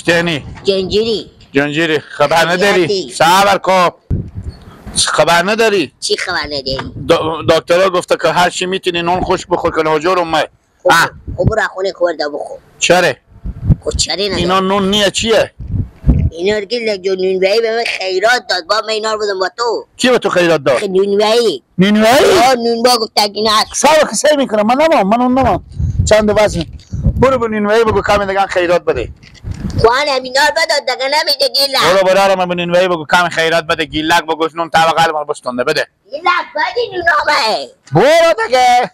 پشتینی جنجیری خبر نداری؟ صبر کن خبر نداری؟ چی خبر نداری؟ دکترها گفته که هر چی میتونی نون خوش بخور که ناجور اومد. خب برو خونه خورده بخور. چره؟ خب چره نداری؟ اینا نون نیه چیه؟ اینا رو که لگو نونوایی به من خیرات داد با من اینا رو بدم با تو. کی به تو خیرات داد؟ نونوایی نونوا گفته که نه صبر کسی میکنم من اون نمام چند وزن برو به نونوایی بگو کمی دیگه خیرات بده. خوان همینا رو بداد دیگه نمیده گیلک. برو من به نونوایی بگو کمی خیرات بده گیلک بگوش نون طبقه ما بستونده بده. گیلک بدی نونامه. برو دیگه.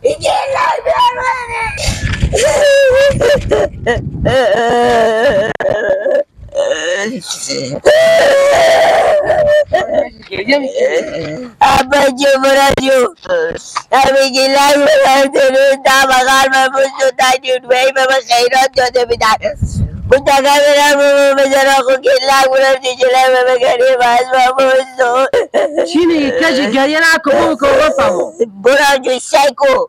گیلک بیار منه. ابا جو برو همه گیلک برو تا بغل من بستو تا نونوایی به من خیرات داده بیدن منتقل برم بزنم خود گیلک برم دیجلک به من گریه باز من بستو. چی میگی کجی گریه نکن بفهمو برو جو سیکو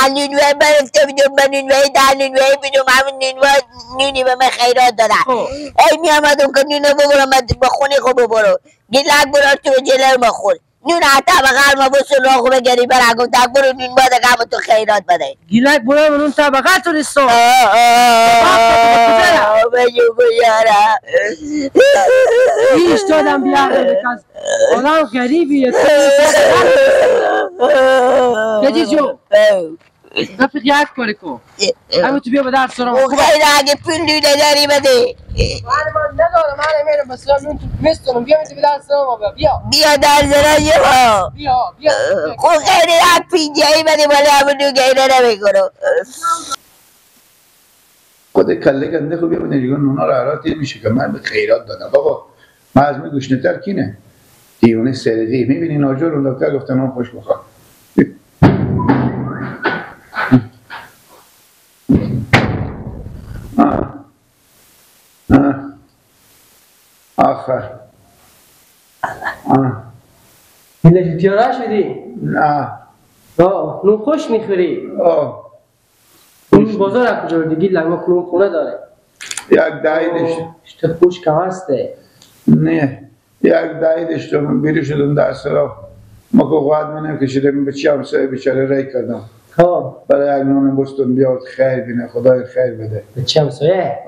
نونوایی برفته بیدون من نونوایی در نونوایی بیدون همون نونی به من خیرات دادن. ای می آمدم که نونو ببرم با خونی خوب برو گیلک برو تو جلو ما خور نون حتی بغل ما بسو لاغو بگری برا گفتم برو نون باده که تو خیرات بده. گیلک برو نون طبقه تو نیستو بجو بیارم ایش دادم بیارم بکن آدم گریبیه کجی جو رفیق یک کاری کن همه تو بیا به درس رو خیلی اگه پول نونه داری بده. من ندارم من میرم مثلا نون تو میستونم بیا میتونی به درس رو بیا در زرانیه با بیا خب خیلی یک پینجایی بده ولی همون نون گیره نمیکنم. خود کله گنده خوب بیا بده نونا رو حراتی میشه که من به خیرات دادم. بابا مزمه گوشنتر کینه دیونه سرقی میبینی ناجور اون دکتر گفته نون خوش بخور. آخر گیلک تیاره شدی؟ نه نون خوش میخوری؟ نون بازار کجا بردی گیلک ما کنون خونه داره یک دهی داشت اشته خوش کم هسته نه یک دهی داشتم بیرو شدم در سرا ما که قواد منم کشیدم به چی همسایه بیچاره رای کردم برای یک نون بستون بیاد خیر بینه خدای خیر بده. به چی همسایه؟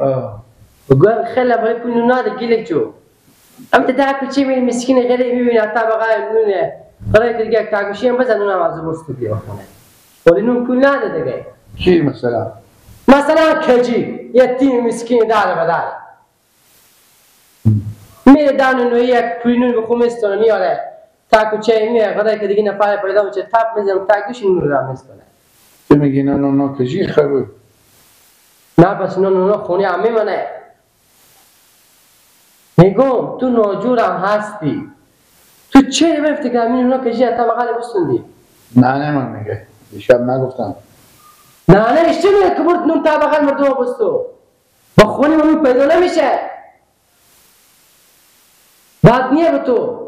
بگویم خیلی برای پول نون ناده گیلک جو هم تا ده کچه میری مسکین غیره میبینی طبقه نونه برای که دیگه یک تاگوشی هم بزن نونم از بستو بیا خونه ولی نون پول نده دیگه. کی مثلا؟ مثلا کجی یتیم مسکین داره بداره میره دانو نوی یک پولی نون به خون میستونه میاره تا کچه میره برای که دیگه نفر پیدا میشه تپ میزنم تاگوشی نون رو میستونه. تو میگی نه کجی خبر؟ نه پس نه خونی هم میمانه. میگم تو ناجورم هستی تو چه برفته که همین اونا کشی حتی مقاله بستوندی؟ نه من میگه دیشب نگفتم نه اشته میگه که برد نون طبقه مردم بستو با خونی منو پیدا نمیشه بعد نیه به تو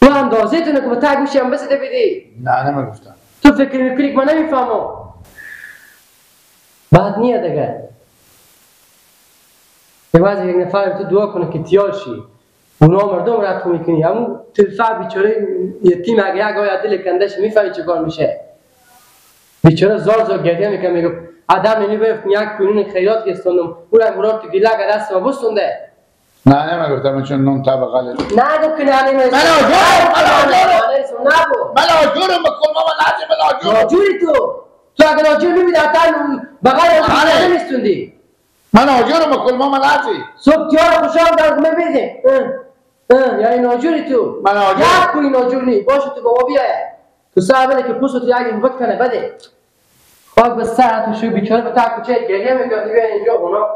اندازه تونه که با تک میشه هم بسیده بیدی. نه نمیگفتم تو فکر میکنی که من نمیفهمم بعد نیه دیگه یه بعضی یک نفر تو دعا کنه که تیار شی اونا مردم رد تو میکنی همون تلفه بیچاره یتیم اگه یک آیا دل کندش میفهمی چه کار میشه بیچاره زار گریه میکنه میگه آدم نمیبرفت یک کنون خیرات گستاندم اون مراد تو گیلک دست ما بستونده. نه نمیگفتم چون نون طبقه نه دو کنه نمیگفتم من آجورم بکن ماما لازم ناجوری تو اگه ناجور میبینی حتی بغیر اون نمیستوندی من آجورم بکن ماما لازم صبح تیار خوشحال دارد میبینی یعنی ناجوری تو من آجور یک کوی ناجور نی باشه تو بابا بیایه تو سر بده که پوست تو یکی مبک کنه بده خواهد به سر تو شو بیچاره به تا کچه گریه میکنی بیا اینجا اونا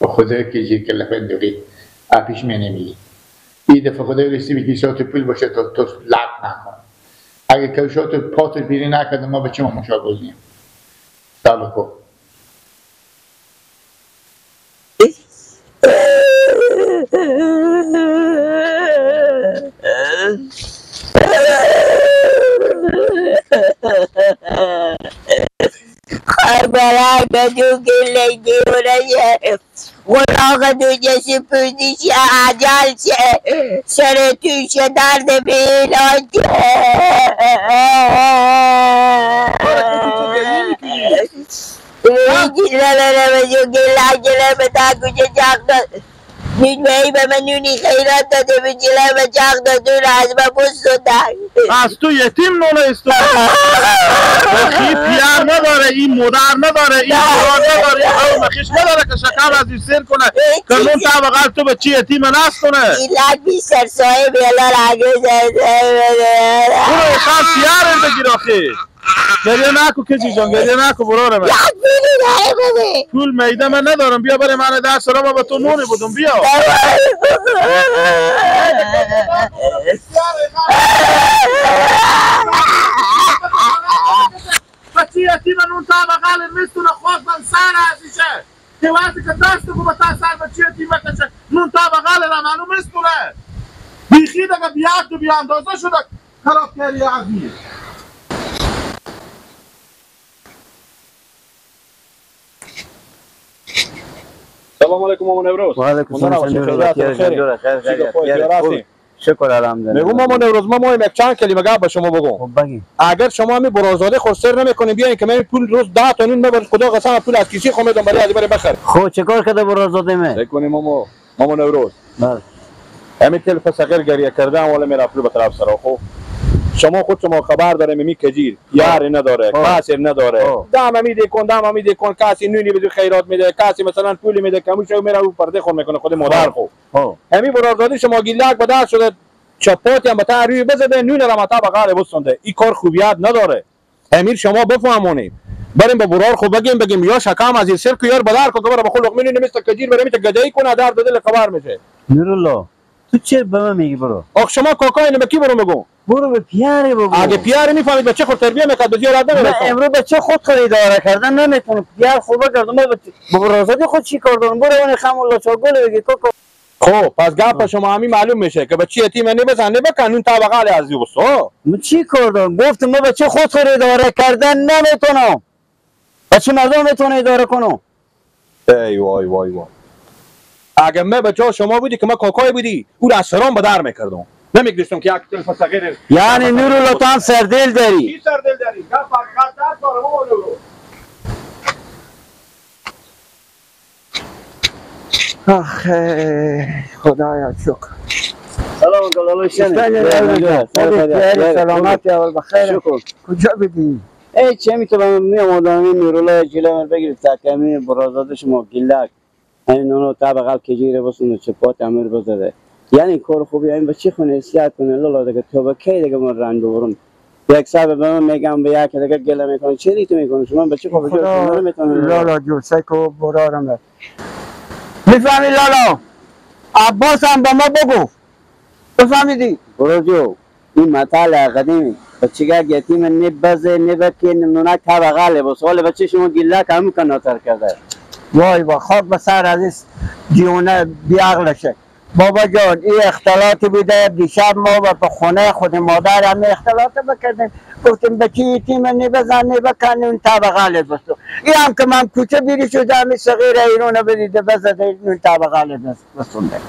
با خدا کجی که لفن دوگی اپیش می نمیگی این دفعه خدا رسی بگی شاید پول باشه تو لق نکن اگه که شاید پاتو بیری نکرده ما به چه ما مشاگذیم سال کن خربلا کدو که لیدی ورشه غلاق دو جسی پردیش عجل شه سر توش درد بیلان شه نونوهی به من نونی خیرات داده به جلال و چاق داده و از من بستدن از تو یتیم نونه است این پیار نداره این مادر نداره این برار نداره این مخیش نداره که شکم از این سیر کنه که نون تا بغل تو بچی یتیم نست کنه این لد بیستر صاحب یلا راگو زده برو اخوان پیار بگیر آخی گریه نکو کسی جان گریه نکو برار من یک بیلی داره بده پول میده من ندارم بیا برای من دست را با تو نونی بودم بیا بچی یتیم نون تا بغل میستونه خواست من سر ازیشه که وقتی که دست کو بتا سر بچی یتیم بکشه نون تا بغل را منو میستونه بیخی دیگه بیاد تو بیا اندازه شده خراب کردی عزیز سلام علیکم مامان نوروز. و علیکم السلام. خیر. شکر الحمدلله. میگم مامان نوروز ما یک چند کلمه گپ به شما بگم. خب بگی. اگر شما می برازاده خود سر نمیکنین بیاین که من پول روز 10 تا نون ببر خدا قسم پول از کیسی خو میدم برای ادبار بخره. خب چیکار کرده برازاده می؟ بکنیم مامان نوروز. بله. همین تلفن صغیر گریه کردن ولی میرا پول به طرف سر خو. شما خود شما خبر داره می کجیر یار نداره کاسر نداره دام میده کن کسی نونی به خیرات میده کسی مثلا پول میده کموش میره رو پرده خون میکنه خود مادر خو همین برازادی شما گیلاک به دست شده چپاتی هم به روی بزده نون را متا بغال بسنده این کار خوبیت نداره امیر شما بفهمونید بریم به برار خو بگیم یا شکم از این سر که یار بدار کو بره بخول لقمه نون مثل کجیر بریم تا گدایی کنه در دل خبر میشه نورالله تو چه به من میگی برو آخ شما کاکای اینو به کی برو میگم برو به پیاره بگو اگه پیاره میفهمید بچه خود تربیه میکرد به زیاد من امروز بچه خود خریدار کردن نمیتونم پیار خوبه کردم با برازادی خود چی کار دارم برو اون خام الله چاگل بگی کوکو خب پس گپ شما همین معلوم میشه که بچه یتیم نبزنه بکنون طبقه علی از یوسف من چی کار دارم گفتم ما بچه خود خریدار کردن نمیتونم بچه مردم میتونه اداره کنم ای وای اگه من بچه شما بودی که ما کاکای بودی او را سرام به در میکردم نمیگذاشتم که یک تلفن صغیر یعنی نورالله تو هم سردل داری کی سردل داری گپ فقط در کارم اولو آخه خدایا شکر سلام کلالو سلامتی اول بخیر کجا بدی؟ ای چه میتونم میام آدمی نورالله جلو من بگیرید تکمی برازاده شما گلک این اونو طبقه کجیره بسونه چپات امیر بزده یعنی کار خوبی این بچه خونه سیاد کنه لالا دیگه تو با کی دیگه من رنگ ببرم یک صاحب به من میگم به یک دیگه گله میکنه چه ریت میکنه شما بچه خوب جوش نمیتونه لالا جو سکو برارم میفهمی لالا عباس هم به ما بگو بفهمیدی برو جو این مطالعه قدیمی بچه که یتیم نبزه نبکه نمونک طبقه لباس ولی بچه شما گله کم کناتر کرده وای با خاک به سر عزیز دیونه بیاغلشه بابا جان این اختلاطی بوده دیشب ما به خونه خود مادر هم اختلاط بکردیم گفتیم بچه یتیم نبزن نبکن اون طبقه لباس این هم که من کوچه بیری شده همی صغیر ایرونه بدیده بزده اون طبقه لباس بسونده